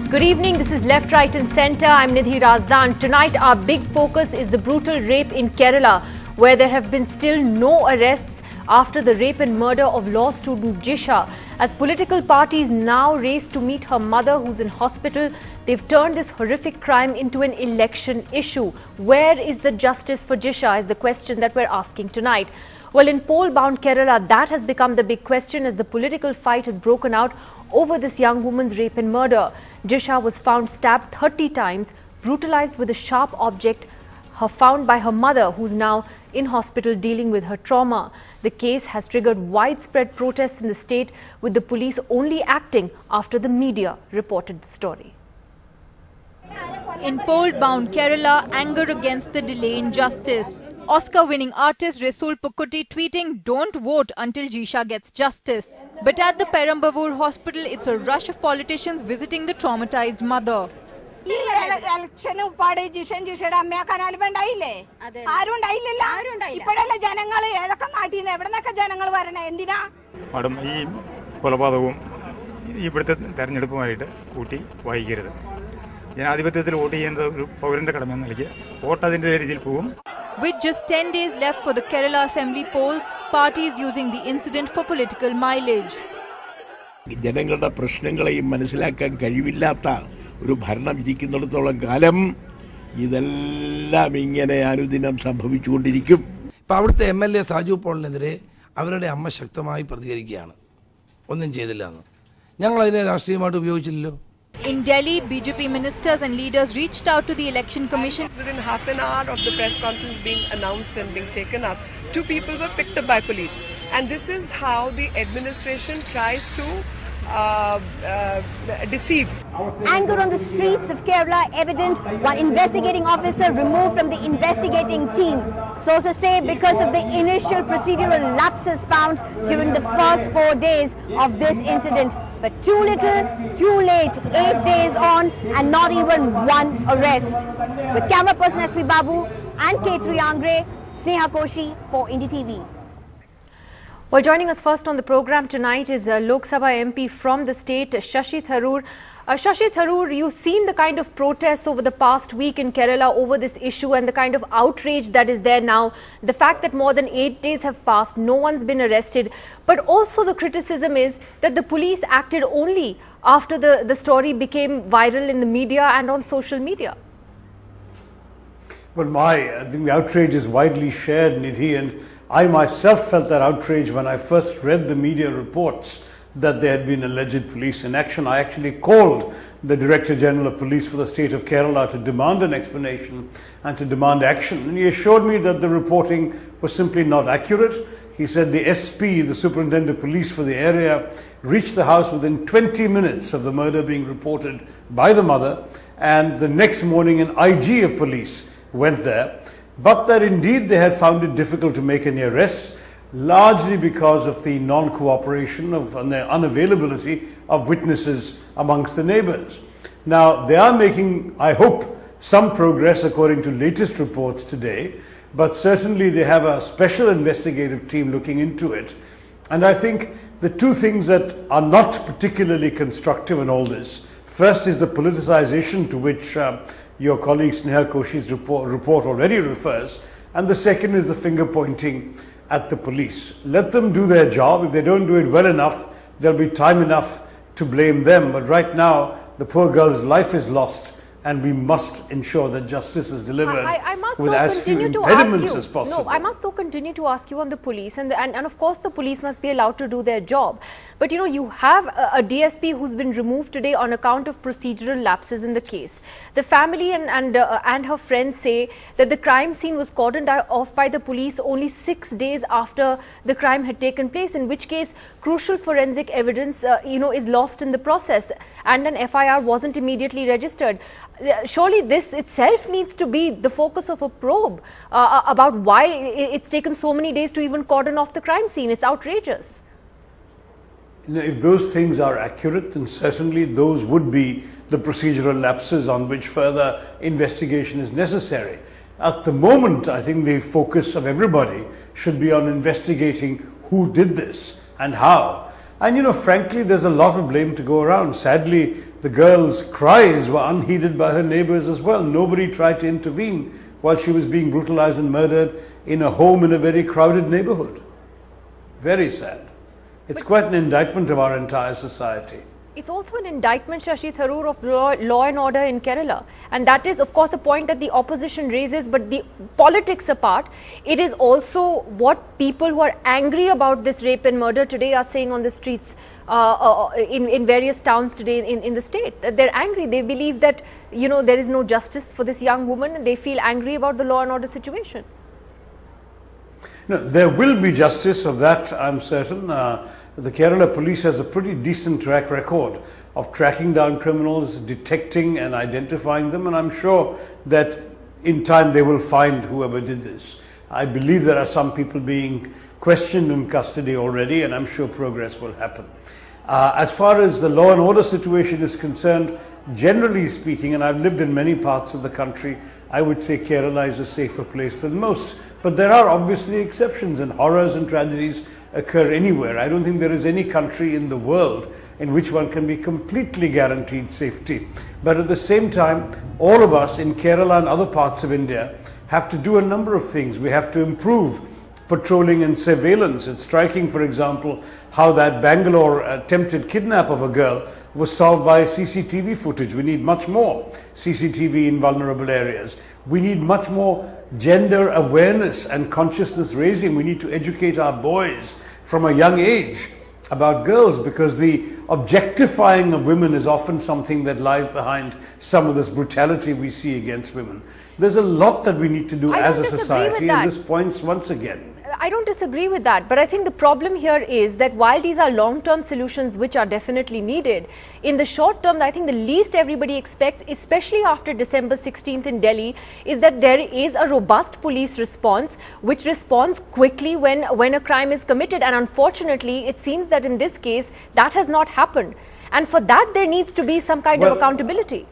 Good evening, this is Left, Right and Centre. I'm Nidhi Razdan. Tonight our big focus is the brutal rape in Kerala, where there have been still no arrests after the rape and murder of law student Jisha. As political parties now race to meet her mother who's in hospital, they've turned this horrific crime into an election issue. Where is the justice for Jisha is the question that we're asking tonight. Well, in poll-bound Kerala, that has become the big question as the political fight has broken out over this young woman's rape and murder. Jisha was found stabbed 30 times, brutalized with a sharp object, found by her mother, who's now in hospital dealing with her trauma. The case has triggered widespread protests in the state, with the police only acting after the media reported the story. In poll-bound Kerala, anger against the delay in justice. Oscar-winning artist Rasool Pukkutti tweeting, "Don't vote until Jisha gets justice." But at the Perambavoor hospital, it's a rush of politicians visiting the traumatized mother. With just 10 days left for the Kerala Assembly polls, parties using the incident for political mileage. ജനങ്ങളുടെ പ്രശ്നങ്ങളെയും മനസ്സിലാക്കാൻ കഴിവില്ലാത്ത ഒരു ഭരണം ഇരിക്കുന്നിടത്തോളം കാലം ഇതെല്ലാം ഇങ്ങനെ അനുദിനം സംഭവിച്ചുകൊണ്ടിരിക്കും. ഇപ്പോൾ അവിടുത്തെ MLA സാജു പോളിനെതിരെ അവരുടെ അമ്മ ശക്തമായി പ്രതികരിക്കുകയാണ്. ഒന്നും ചെയ്തില്ല എന്ന്. ഞങ്ങൾ അതിനെ രാഷ്ട്രീയമായിട്ട് ഉപയോഗിച്ചില്ലല്ലോ. In Delhi, BJP ministers and leaders reached out to the Election Commission. Within half an hour of the press conference being announced and being taken up, 2 people were picked up by police. And this is how the administration tries to deceive. Anger on the streets of Kerala evident. One investigating officer removed from the investigating team. Sources say because of the initial procedural lapses found during the first 4 days of this incident. But too little, too late, 8 days on and not even one arrest. With camera person SP Babu and K3 Angre, Sneha Koshi for Indie TV. Well, joining us first on the program tonight is Lok Sabha MP from the state, Shashi Tharoor. Shashi Tharoor, you've seen the kind of protests over the past week in Kerala over this issue and the kind of outrage that is there now. The fact that more than 8 days have passed, no one's been arrested. But also the criticism is that the police acted only after the story became viral in the media and on social media. Well, I think the outrage is widely shared, Nidhi, and I myself felt that outrage when I first read the media reports that there had been alleged police in action. I actually called the Director General of Police for the state of Kerala to demand an explanation and to demand action. And he assured me that the reporting was simply not accurate. He said the SP, the Superintendent of Police for the area, reached the house within 20 minutes of the murder being reported by the mother, and the next morning an IG of police went there. But that indeed they had found it difficult to make any arrests, largely because of the non-cooperation and the unavailability of witnesses amongst the neighbours. Now, they are making, I hope, some progress according to latest reports today, but certainly they have a special investigative team looking into it. And I think the two things that are not particularly constructive in all this, first is the politicization to which your colleague Sneha Koshi's report already refers, and the second is the finger pointing at the police. Let them do their job. If they don't do it well enough, there'll be time enough to blame them. But right now, the poor girl's life is lost, and we must ensure that justice is delivered with as few impediments as possible. No, I must though continue to ask you on the police, and of course the police must be allowed to do their job. But you know, you have a DSP who's been removed today on account of procedural lapses in the case. The family and her friends say that the crime scene was cordoned off by the police only 6 days after the crime had taken place, in which case crucial forensic evidence is lost in the process, and an FIR wasn't immediately registered. Surely this itself needs to be the focus of a probe about why it's taken so many days to even cordon off the crime scene. It's outrageous. If those things are accurate, then certainly those would be the procedural lapses on which further investigation is necessary. At the moment, I think the focus of everybody should be on investigating who did this and how. And you know, frankly, there's a lot of blame to go around. Sadly, the girl's cries were unheeded by her neighbors as well. Nobody tried to intervene while she was being brutalized and murdered in a home in a very crowded neighborhood. Very sad. It's quite an indictment of our entire society. It's also an indictment, Shashi Tharoor, of law and order in Kerala. And that is, of course, a point that the opposition raises. But the politics apart, it is also what people who are angry about this rape and murder today are saying on the streets in various towns today in the state. They're angry. They believe that, you know, there is no justice for this young woman. And they feel angry about the law and order situation. No, there will be justice, of that I'm certain. The Kerala police has a pretty decent track record of tracking down criminals, detecting and identifying them, and I'm sure that in time they will find whoever did this. I believe there are some people being questioned in custody already, and I'm sure progress will happen. As far as the law and order situation is concerned, generally speaking, and I've lived in many parts of the country, I would say Kerala is a safer place than most. But there are obviously exceptions, and horrors and tragedies occur anywhere. I don't think there is any country in the world in which one can be completely guaranteed safety. But at the same time, all of us in Kerala and other parts of India have to do a number of things. We have to improve patrolling and surveillance. It's striking, for example, how that Bangalore attempted kidnap of a girl was solved by CCTV footage. We need much more CCTV in vulnerable areas. We need much more gender awareness and consciousness raising. We need to educate our boys from a young age about girls, because the objectifying of women is often something that lies behind some of this brutality we see against women. There's a lot that we need to do as a society, and this points once again. I don't disagree with that, but I think the problem here is that while these are long-term solutions which are definitely needed, in the short term, I think the least everybody expects, especially after December 16th in Delhi, is that there is a robust police response which responds quickly when a crime is committed. And unfortunately, it seems that in this case, that has not happened. And for that, there needs to be some kind of accountability.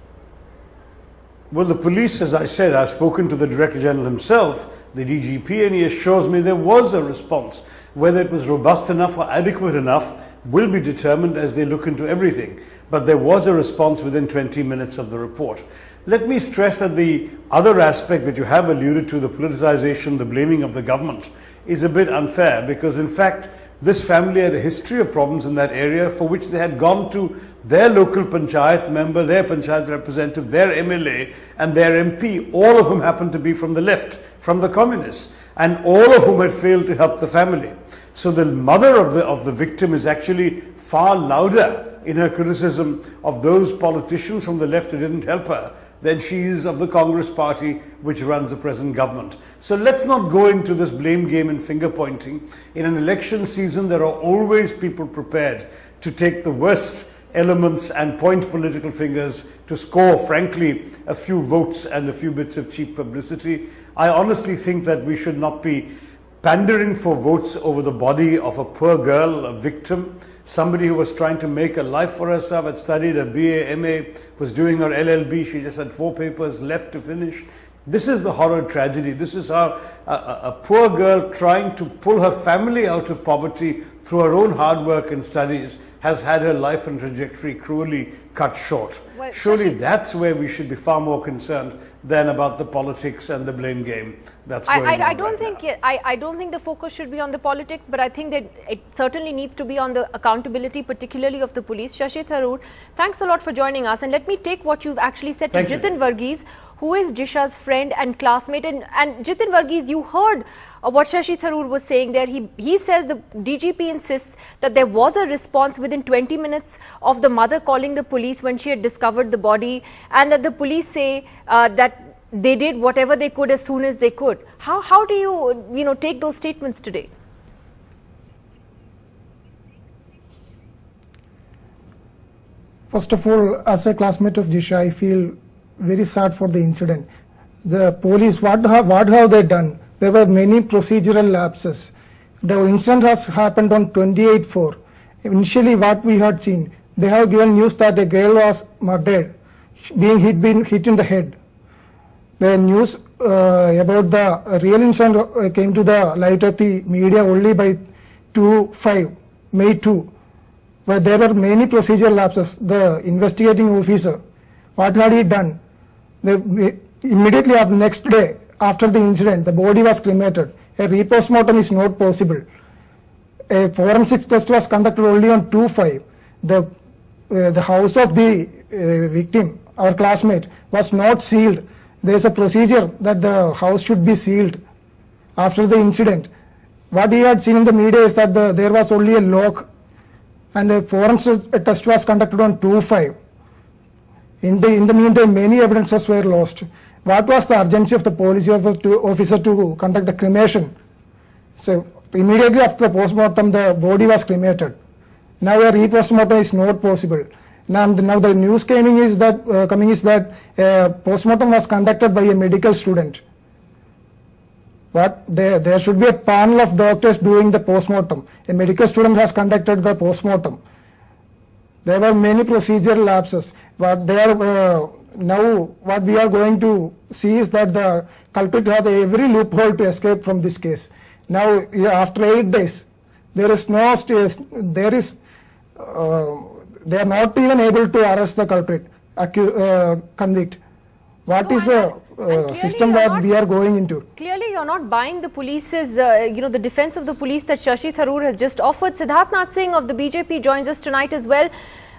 Well, the police, as I said, I've spoken to the Director General himself, the DGP, and he assures me there was a response. Whether it was robust enough or adequate enough will be determined as they look into everything. But there was a response within 20 minutes of the report. Let me stress that the other aspect that you have alluded to, the politicization, the blaming of the government, is a bit unfair, because in fact this family had a history of problems in that area for which they had gone to their local panchayat member, their panchayat representative, their MLA and their MP, all of whom happened to be from the left, from the communists, and all of whom had failed to help the family. So the mother of the victim is actually far louder in her criticism of those politicians from the left who didn't help her than she is of the Congress party which runs the present government. So let's not go into this blame game and finger pointing. In an election season, there are always people prepared to take the worst elements and point political fingers to score, frankly, a few votes and a few bits of cheap publicity. I honestly think that we should not be pandering for votes over the body of a poor girl, a victim, somebody who was trying to make a life for herself, had studied a BA, MA, was doing her LLB, she just had 4 papers left to finish. This is the horror tragedy. This is how a poor girl trying to pull her family out of poverty through her own hard work and studies has had her life and trajectory cruelly cut short. Well, surely that's where we should be far more concerned than about the politics and the blame game that's going on. I don't think the focus should be on the politics, but I think that it certainly needs to be on the accountability, particularly of the police. Shashi Tharoor, thanks a lot for joining us, and let me take what you've actually said to Jitin Varghese, who is Jisha's friend and classmate. And Jitin Varghese, you heard what Shashi Tharoor was saying there. He says the DGP insists that there was a response within 20 minutes of the mother calling the police when she had discovered the body, and that the police say that they did whatever they could as soon as they could. How do you take those statements today? First of all, as a classmate of Jisha, I feel very sad for the incident. The police, what have they done? There were many procedural lapses. The incident has happened on 28/4. Initially, what we had seen, they have given news that a girl was murdered, being hit in the head. The news about the real incident came to the light of the media only by May 2. where there were many procedural lapses. The investigating officer, what had he done? Immediately after next day, after the incident, the body was cremated. A repostmortem is not possible. A forensic test was conducted only on 2/5. The house of the victim, our classmate, was not sealed. There is a procedure that the house should be sealed after the incident. What he had seen in the media is that there was only a lock, and a forensic test was conducted on 2/5. In the meantime, many evidences were lost. What was the urgency of the police officer to conduct the cremation? So immediately after the postmortem, the body was cremated. Now a repostmortem is not possible. Now the news coming is that postmortem was conducted by a medical student. There should be a panel of doctors doing the postmortem. A medical student has conducted the postmortem. There were many procedural lapses. But now what we are going to see is that the culprit had every loophole to escape from this case. Now after 8 days, they are not even able to arrest the culprit, convict. What is the system that we are going into? Clearly, you're not buying the police's, the defense of the police that Shashi Tharoor has just offered. Siddharth Nath Singh of the BJP joins us tonight as well.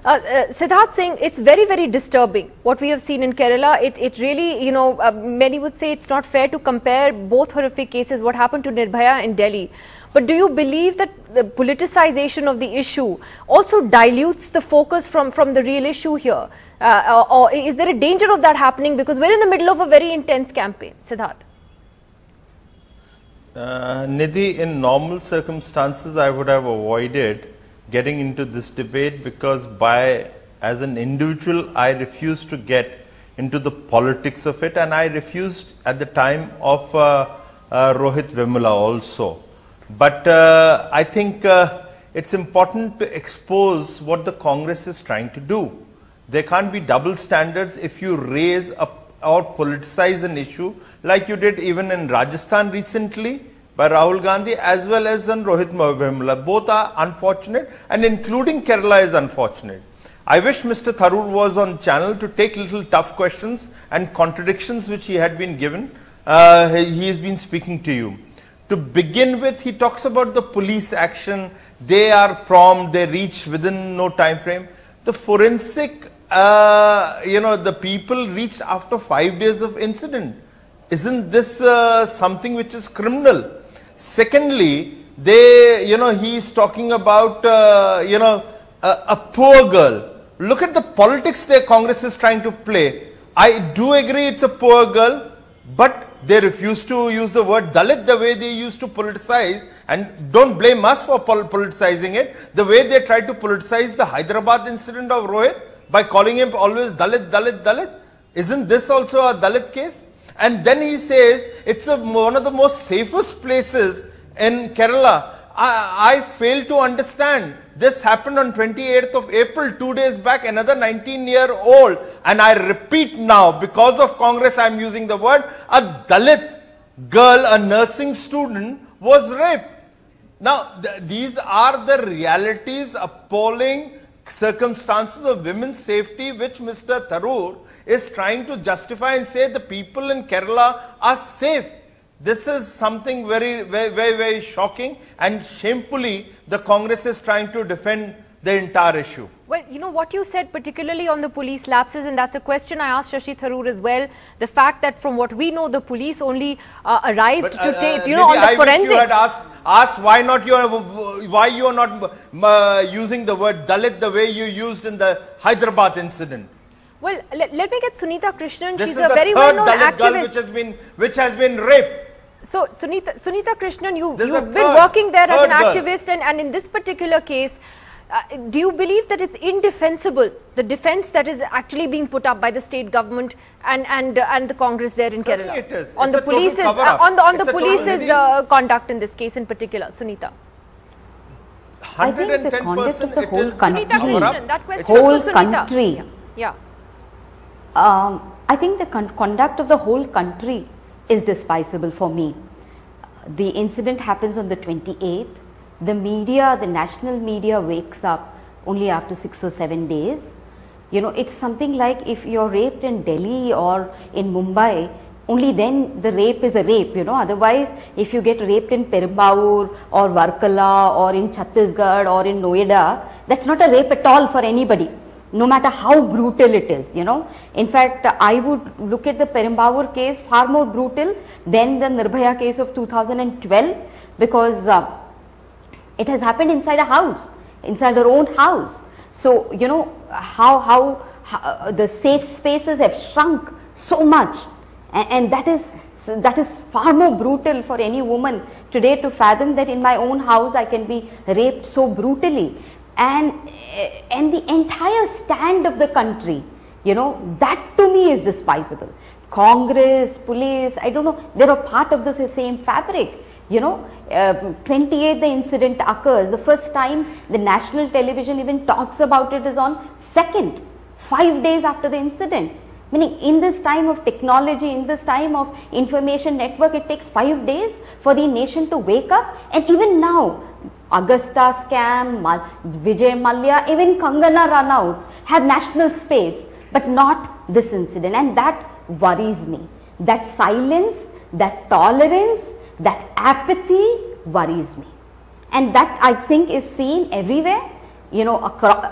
Siddharth Singh, it's very, very disturbing what we have seen in Kerala. It really, many would say it's not fair to compare both horrific cases, what happened to Nirbhaya in Delhi. But do you believe that the politicization of the issue also dilutes the focus from the real issue here? Or is there a danger of that happening, because we're in the middle of a very intense campaign? Siddharth. Nidhi, in normal circumstances, I would have avoided getting into this debate, because as an individual, I refused to get into the politics of it, and I refused at the time of Rohit Vemula also. But I think it's important to expose what the Congress is trying to do. There can't be double standards if you raise or politicize an issue like you did even in Rajasthan recently by Rahul Gandhi, as well as on Rohit Vemula. Both are unfortunate, and including Kerala is unfortunate. I wish Mr. Tharoor was on channel to take little tough questions and contradictions which he had been given. He has been speaking to you. To begin with, he talks about the police action. They are prompt, they reach within no time frame. The forensic, the people reached after 5 days of incident. Isn't this something which is criminal? Secondly, he is talking about, a poor girl. Look at the politics the Congress is trying to play. I do agree it's a poor girl, but they refuse to use the word Dalit the way they used to politicize, and don't blame us for politicizing it, the way they tried to politicize the Hyderabad incident of Rohit by calling him always Dalit, Dalit, Dalit. Isn't this also a Dalit case? And then he says it's one of the most safest places in Kerala. I fail to understand. This happened on 28th of April, 2 days back, another 19-year-old. And I repeat now, because of Congress, I am using the word, a Dalit girl, a nursing student, was raped. Now, these are the realities, appalling circumstances of women's safety, which Mr. Tharoor is trying to justify and say the people in Kerala are safe. This is something very, very, very, very shocking, and shamefully the Congress is trying to defend the entire issue. Well, what you said particularly on the police lapses, and that's a question I asked Shashi Tharoor as well, the fact that from what we know, the police only arrived to take, on the forensics. You had asked why you are not using the word Dalit the way you used in the Hyderabad incident. Well, let me get Sunita Krishnan. This She's is a very well-known Dalit activist. girl which has been raped. So, Sunita Krishnan, you've been working there as an activist, and in this particular case, do you believe that it's indefensible, the defense that is actually being put up by the state government and the Congress there in Kerala? It is. On the police's conduct in this case in particular, Sunita. 110% it is. Sunita Krishnan, that question whole for Sunita. Country. Yeah. I think the conduct of the whole country is despicable for me. The incident happens on the 28th. The media, the national media wakes up only after 6 or 7 days. You know, it's something like if you're raped in Delhi or in Mumbai, only then the rape is a rape, you know. Otherwise, if you get raped in Perumbavoor or Varkala or in Chhattisgarh or in Noida, that's not a rape at all for anybody, no matter how brutal it is, you know. In fact, I would look at the Perumbavoor case far more brutal than the Nirbhaya case of 2012, because it has happened inside a house, inside her own house. So, you know, how the safe spaces have shrunk so much, and that is far more brutal for any woman today to fathom that in my own house I can be raped so brutally. And the entire stand of the country, you know, that to me is despisable. Congress, police, I don't know, they are part of the same fabric. You know, 28th the incident occurs. The first time the national television even talks about it is on 2nd, 5 days after the incident. Meaning, in this time of technology, in this time of information network, it takes 5 days for the nation to wake up. And even now, Augusta scam, Vijay Mallya, even Kangana Ranaut have national space, but not this incident. And that worries me. That silence, that tolerance, that apathy worries me, and that I think is seen everywhere, you know,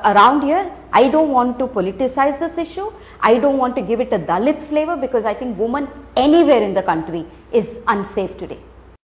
around here. I don't want to politicize this issue. I don't want to give it a Dalit flavor, because I think women anywhere in the country is unsafe today.